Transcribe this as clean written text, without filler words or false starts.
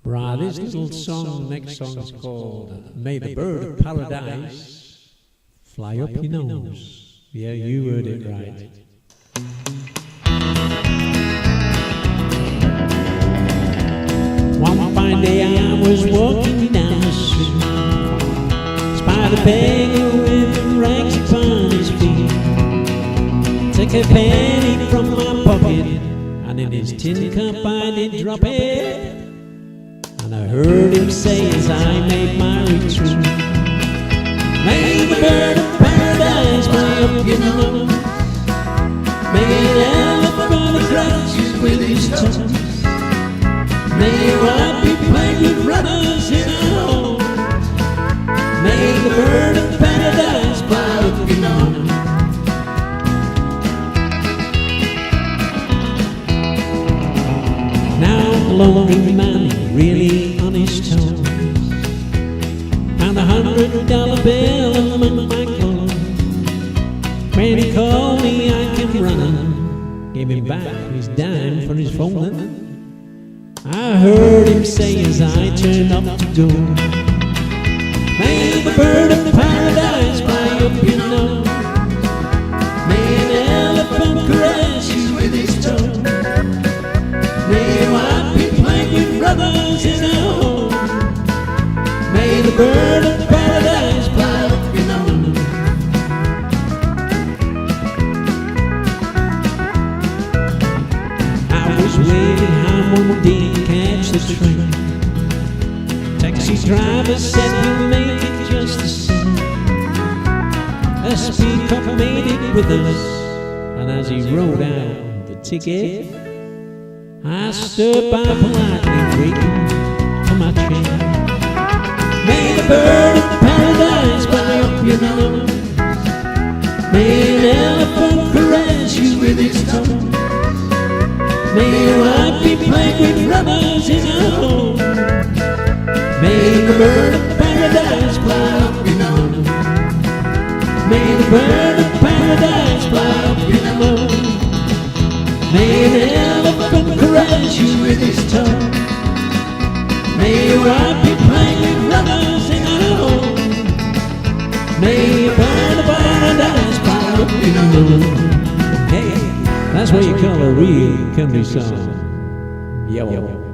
Right, this little song, next song is called May the Bird of Paradise Fly Up Your Nose. Yeah, you heard it right. One fine day I was walking down the street, spied a beggar with rags upon his feet. Took a penny from my pocket, and in his tin cup I did drop it. And I heard him say as I made my retreat, may the bird of paradise fly up your nose. May an elephant crash with his toes. May your wife be plagued with runners in her home. May the bird of paradise fly up your nose. Now a lonely man, really on his toes, found $100 bill among my clothes. When he called me I came running, gave him back his dime for his phone. I heard him say as I turned up to go, may the bird of paradise fly up your nose. May an elephant caress you with his toe. May your wife be plagued with brothers in her home. May the bird of paradise fly up your nose. I was waiting home one day to catch the train. Taxi driver said he'll make it just the same. A speaker made it with us, and as he wrote out the ticket, I stood by politely waiting for my train. May the bird of paradise fly up your nose. May an elephant caress you with his tongue. May your wife be plagued with runners in her home. May the bird of paradise fly up your nose. May the bird of paradise fly up your nose. May an elephant caress you with his tongue. May your wife be plagued with runners in her home. May a bird of paradise fly up your nose. Hey, that's what you call a real country song. Yo.